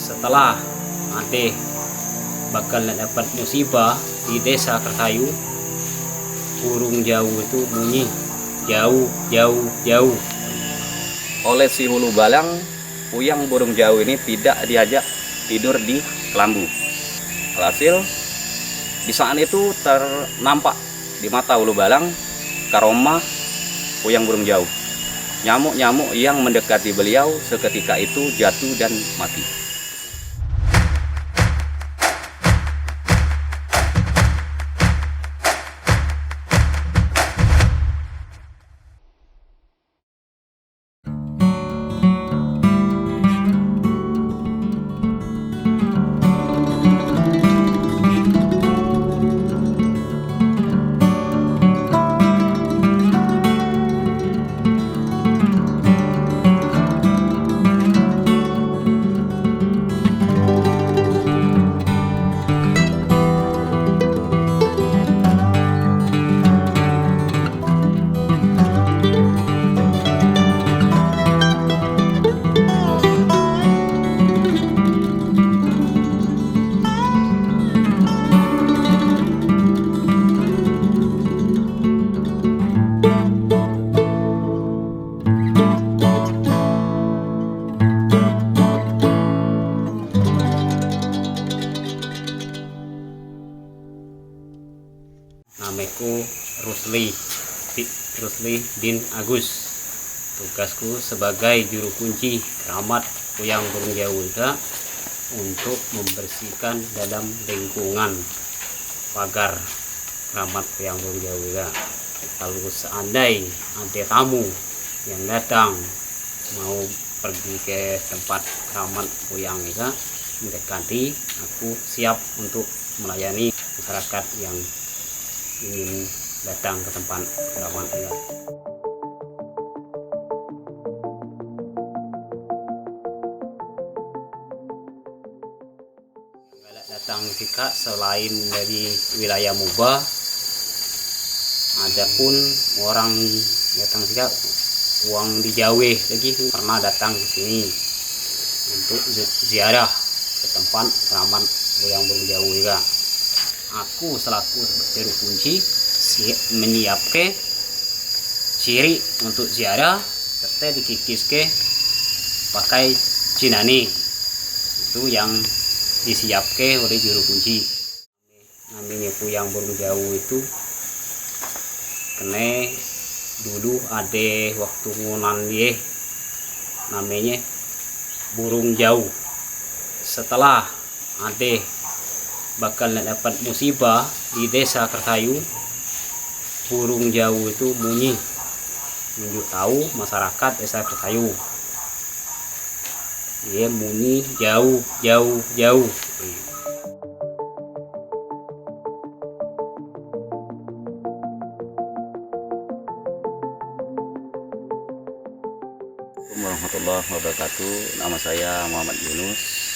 Setelah Ade bakal dapat musibah di desa Kertayu, burung jauh itu bunyi jauh jauh jauh. Oleh si Hulu Balang, puyang burung jauh ini tidak diajak tidur di kelambu. Alhasil di saat itu ternampak di mata Hulu Balang karomah puyang burung jauh. Nyamuk-nyamuk yang mendekati beliau seketika itu jatuh dan mati. Namaku Rusli bin Agus. Tugasku sebagai juru kunci keramat puyang burung jauh untuk membersihkan dalam lingkungan pagar keramat puyang burung jauh. Kalau seandainya ada tamu yang datang mau pergi ke tempat keramat puyang mendekati, aku siap untuk melayani masyarakat yang ingin datang ke tempat keramat puyang. Datang juga selain dari wilayah Muba, ada pun orang datang juga uang di Jawa lagi pernah datang ke sini untuk ziarah ke tempat keramat puyang burung jauh juga. Aku selaku juru kunci menyiapkan ciri untuk ziarah serta dikikiske pakai cinane, itu yang disiapkan oleh juru kunci. Namanya puyang burung jauh itu kena dulu ada waktu ngunan dia namanya burung jauh. Setelah ada bakal dapat musibah di desa Kertayu, burung jauh itu bunyi menunjuk tahu masyarakat desa Kertayu. Dia bunyi jauh jauh jauh. Assalamualaikum warahmatullahi wabarakatuh. Nama saya Muhammad Yunus.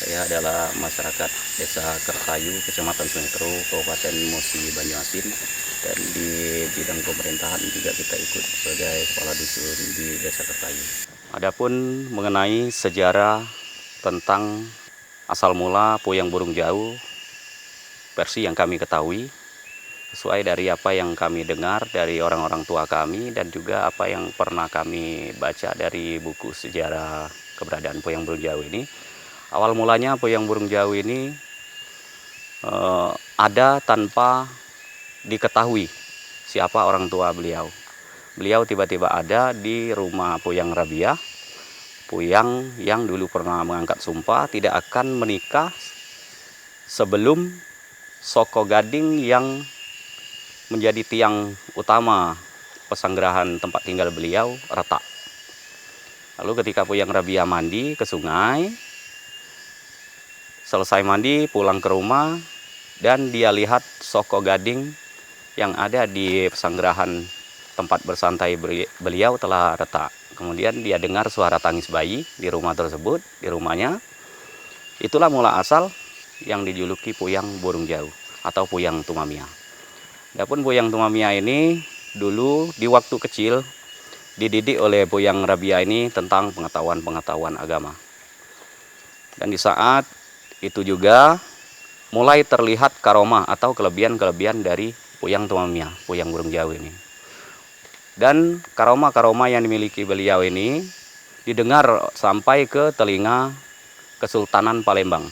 Saya adalah masyarakat desa Kertayu, Kecamatan Sungai Teruk, Kabupaten Musi Banyuasin, dan di bidang pemerintahan juga kita ikut sebagai kepala dusun di desa Kertayu. Adapun mengenai sejarah tentang asal mula puyang burung jauh, versi yang kami ketahui sesuai dari apa yang kami dengar dari orang-orang tua kami dan juga apa yang pernah kami baca dari buku sejarah keberadaan puyang burung jauh ini. Awal mulanya puyang burung jauh ini ada tanpa diketahui siapa orang tua beliau. Beliau tiba-tiba ada di rumah Puyang Rabiah, puyang yang dulu pernah mengangkat sumpah tidak akan menikah sebelum Soko Gading yang menjadi tiang utama pesanggerahan tempat tinggal beliau retak. Lalu ketika Puyang Rabiah mandi ke sungai, selesai mandi pulang ke rumah dan dia lihat Soko Gading yang ada di pesanggerahan tempat bersantai beliau telah retak. Kemudian dia dengar suara tangis bayi di rumah tersebut, di rumahnya. Itulah mula asal yang dijuluki puyang burung jauh atau puyang tumamia. Adapun puyang tumamia ini dulu di waktu kecil dididik oleh Puyang Rabiah ini tentang pengetahuan-pengetahuan agama. Dan di saat itu juga mulai terlihat karomah atau kelebihan-kelebihan dari Puyang Tumamia, Puyang Burung Jauh ini. Dan karomah-karomah yang dimiliki beliau ini didengar sampai ke telinga Kesultanan Palembang.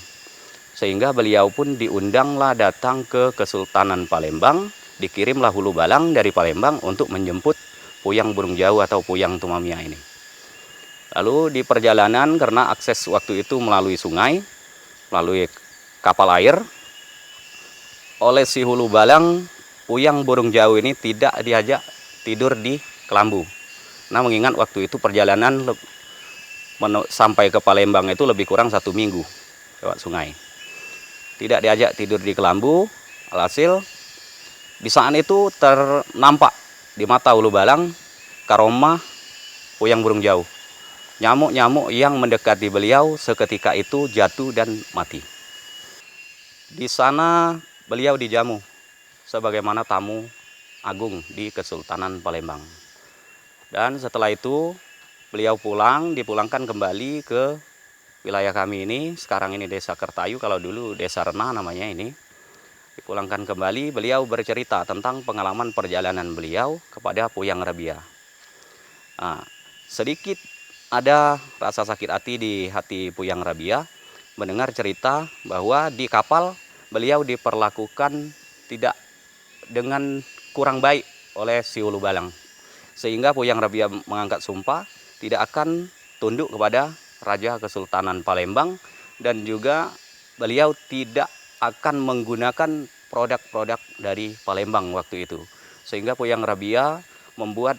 Sehingga beliau pun diundanglah datang ke Kesultanan Palembang, dikirimlah hulu balang dari Palembang untuk menjemput Puyang Burung Jauh atau Puyang Tumamia ini. Lalu di perjalanan, karena akses waktu itu melalui sungai, melalui kapal air, oleh si hulu balang, Puyang Burung Jauh ini tidak diajak tidur di kelambu. Nah, mengingat waktu itu perjalanan sampai ke Palembang itu lebih kurang 1 minggu lewat sungai. Tidak diajak tidur di kelambu, alhasil di saat itu ternampak di mata hulu balang karomah Puyang Burung Jauh. Nyamuk-nyamuk yang mendekati beliau seketika itu jatuh dan mati. Di sana beliau dijamu sebagaimana tamu agung di Kesultanan Palembang. Dan setelah itu beliau dipulangkan kembali ke wilayah kami ini. Sekarang ini Desa Kertayu, kalau dulu Desa Renah namanya ini. Dipulangkan kembali, beliau bercerita tentang pengalaman perjalanan beliau kepada Puyang Rabia. Nah, sedikit ada rasa sakit hati di hati Puyang Rabia mendengar cerita bahwa di kapal beliau diperlakukan tidak dengan kurang baik oleh si hulu balang. Sehingga Puyang Rabia mengangkat sumpah tidak akan tunduk kepada Raja Kesultanan Palembang, dan juga beliau tidak akan menggunakan produk-produk dari Palembang waktu itu. Sehingga Puyang Rabia membuat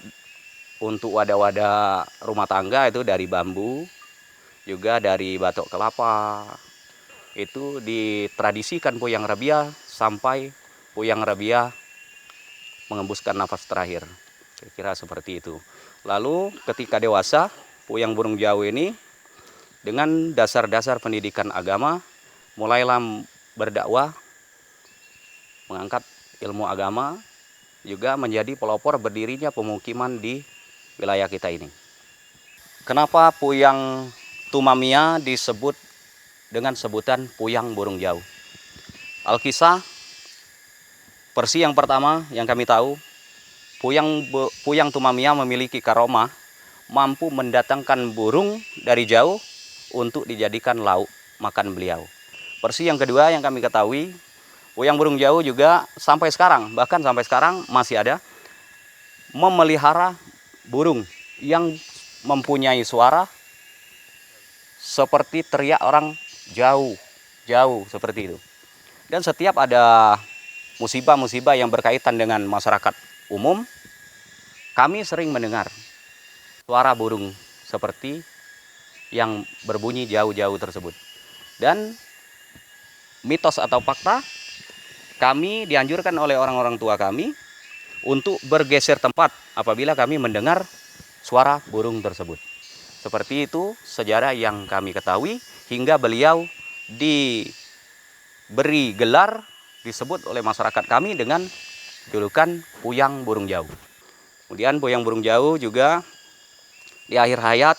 untuk wadah-wadah rumah tangga itu dari bambu, juga dari batok kelapa. Itu ditradisikan Puyang Rabia sampai Puyang Rabia mengembuskan nafas terakhir. Kira-kira seperti itu. Lalu ketika dewasa, Puyang Burung Jauh ini dengan dasar-dasar pendidikan agama mulailah berdakwah, mengangkat ilmu agama, juga menjadi pelopor berdirinya pemukiman di wilayah kita ini. Kenapa Puyang Tumamia disebut dengan sebutan Puyang Burung Jauh? Alkisah versi yang pertama yang kami tahu, Puyang Tumamia memiliki karomah mampu mendatangkan burung dari jauh untuk dijadikan lauk makan beliau. Versi yang kedua yang kami ketahui, Puyang Burung Jauh juga sampai sekarang, bahkan sampai sekarang masih ada, memelihara burung yang mempunyai suara seperti teriak orang jauh seperti itu. Dan setiap ada musibah-musibah yang berkaitan dengan masyarakat umum, kami sering mendengar suara burung seperti yang berbunyi jauh-jauh tersebut. Dan mitos atau fakta, kami dianjurkan oleh orang-orang tua kami untuk bergeser tempat apabila kami mendengar suara burung tersebut. Seperti itu sejarah yang kami ketahui, hingga beliau diberi gelar, disebut oleh masyarakat kami dengan julukan Puyang Burung Jauh. Kemudian Puyang Burung Jauh juga di akhir hayat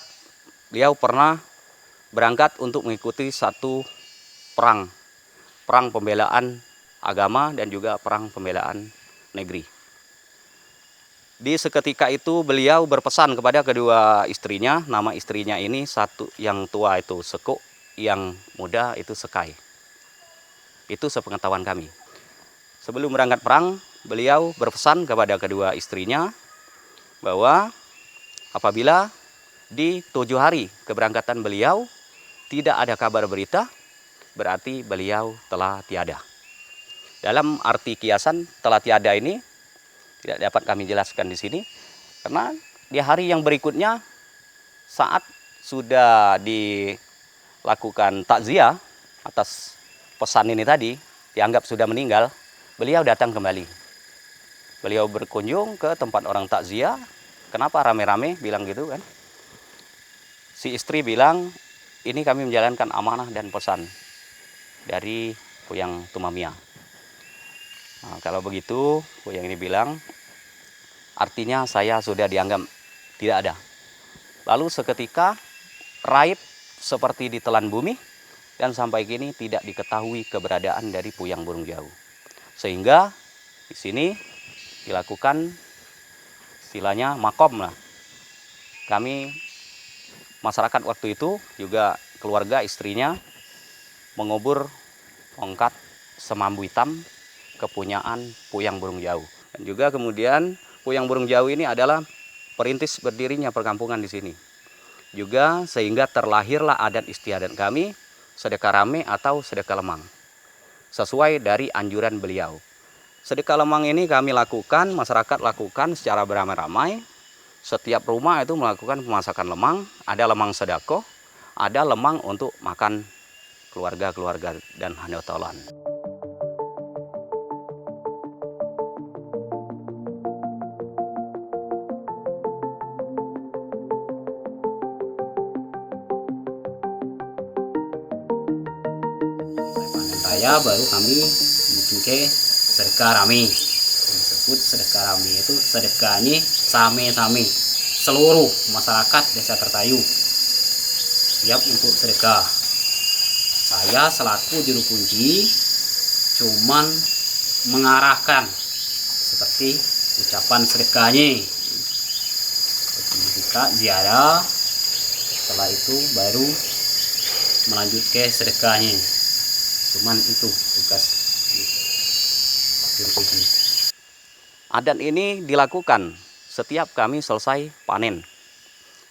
beliau pernah berangkat untuk mengikuti satu perang pembelaan agama dan juga perang pembelaan negeri. Di seketika itu beliau berpesan kepada kedua istrinya, nama istrinya ini satu yang tua itu Sekuk, yang muda itu Sekai. Itu sepengetahuan kami. Sebelum berangkat perang, beliau berpesan kepada kedua istrinya bahwa apabila di 7 hari keberangkatan beliau tidak ada kabar berita, berarti beliau telah tiada. Dalam arti kiasan telah tiada ini tidak dapat kami jelaskan di sini, karena di hari yang berikutnya saat sudah dilakukan takziah atas pesan ini tadi, dianggap sudah meninggal, beliau datang kembali. Beliau berkunjung ke tempat orang takziah. Kenapa rame-rame bilang gitu kan? Si istri bilang, ini kami menjalankan amanah dan pesan dari Puyang Tumamia. Nah, kalau begitu, Puyang ini bilang, artinya saya sudah dianggap tidak ada. Lalu seketika raib seperti ditelan bumi, dan sampai kini tidak diketahui keberadaan dari Puyang Burung Jauh. Sehingga di sini dilakukan istilahnya makom lah. Kami masyarakat waktu itu juga keluarga istrinya mengubur tongkat semambu hitam kepunyaan Puyang Burung Jauh. Dan juga kemudian Puyang Burung Jauh ini adalah perintis berdirinya perkampungan di sini. Juga sehingga terlahirlah adat istiadat kami sedekah rame atau sedekah lemang. Sesuai dari anjuran beliau. Sedekah lemang ini kami lakukan, masyarakat lakukan secara beramai-ramai. Setiap rumah itu melakukan pemasakan lemang, ada lemang sedekah, ada lemang untuk makan keluarga-keluarga dan handotolan. Panen raya baru kami bikin ke sedekah rame. Disebut sedekah rame itu sedekahnya same-same seluruh masyarakat Desa Kertayu siap untuk sedekah. Saya selaku juru kunci cuman mengarahkan seperti ucapan sedekahnya. Ketika ziarah, setelah itu baru melanjutkan sedekahnya. Cuman itu tugas juru kunci. Adat ini dilakukan setiap kami selesai panen.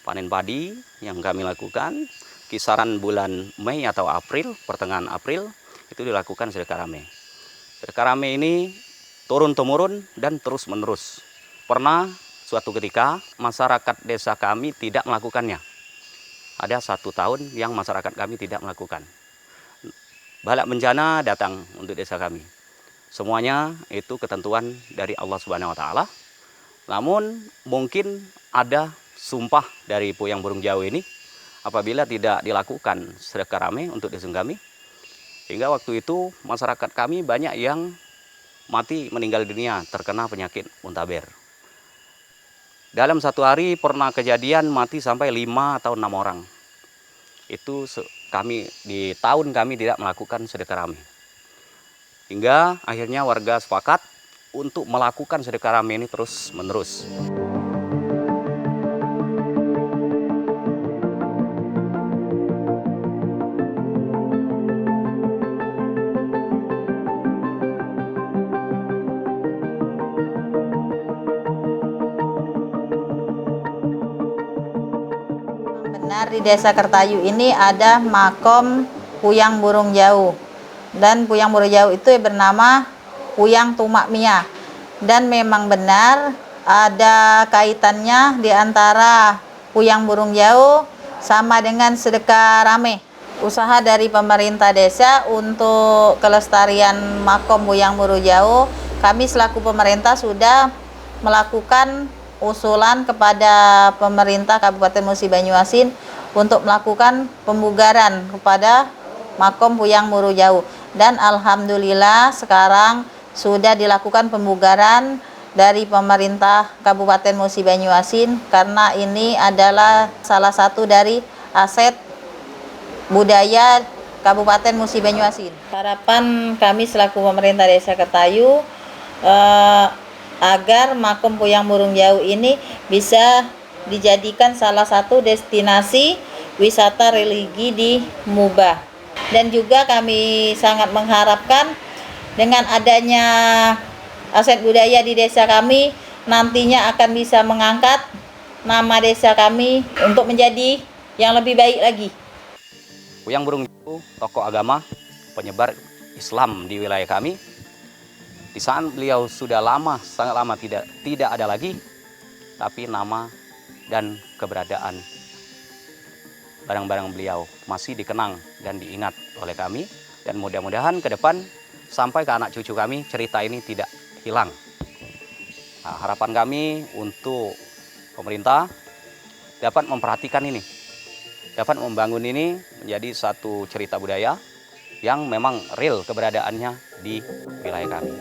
Panen padi yang kami lakukan kisaran bulan Mei atau April, pertengahan April itu dilakukan sedekah rame. Sedekah rame ini turun-temurun dan terus-menerus. Pernah suatu ketika masyarakat desa kami tidak melakukannya. Ada 1 tahun yang masyarakat kami tidak melakukan. Bala bencana datang untuk desa kami. Semuanya itu ketentuan dari Allah Subhanahu wa taala. Namun mungkin ada sumpah dari Puyang Burung Jauh ini apabila tidak dilakukan sedekah rame untuk desa kami. Hingga waktu itu masyarakat kami banyak yang mati meninggal dunia terkena penyakit muntaber. Dalam 1 hari pernah kejadian mati sampai 5 atau 6 orang. Itu kami di tahun kami tidak melakukan sedekah rame. Hingga akhirnya warga sepakat untuk melakukan sedekah rame ini terus menerus. Benar di Desa Kertayu ini ada makom Puyang Burung Jauh. Dan Puyang Burung Jauh itu bernama Puyang Tumak Mia. Dan memang benar ada kaitannya di antara Puyang Burung Jauh sama dengan sedekah rame. Usaha dari pemerintah desa untuk kelestarian makom Puyang Burung Jauh, kami selaku pemerintah sudah melakukan usulan kepada pemerintah Kabupaten Musi Banyuasin untuk melakukan pembugaran kepada makom Puyang Burung Jauh. Dan alhamdulillah sekarang sudah dilakukan pembugaran dari pemerintah Kabupaten Musi Banyuasin karena ini adalah salah satu dari aset budaya Kabupaten Musi Banyuasin. Harapan kami selaku pemerintah Desa Kertayu agar makom Puyang Burung Jauh ini bisa dijadikan salah satu destinasi wisata religi di Muba. Dan juga kami sangat mengharapkan dengan adanya aset budaya di desa kami nantinya akan bisa mengangkat nama desa kami untuk menjadi yang lebih baik lagi. Puyang Burung Jauh tokoh agama penyebar Islam di wilayah kami. Di saat beliau sudah lama, sangat lama tidak ada lagi, tapi nama dan keberadaan barang-barang beliau masih dikenang dan diingat oleh kami. Dan mudah-mudahan ke depan sampai ke anak cucu kami cerita ini tidak hilang. Nah, harapan kami untuk pemerintah dapat memperhatikan ini, dapat membangun ini menjadi satu cerita budaya yang memang real keberadaannya di wilayah kami.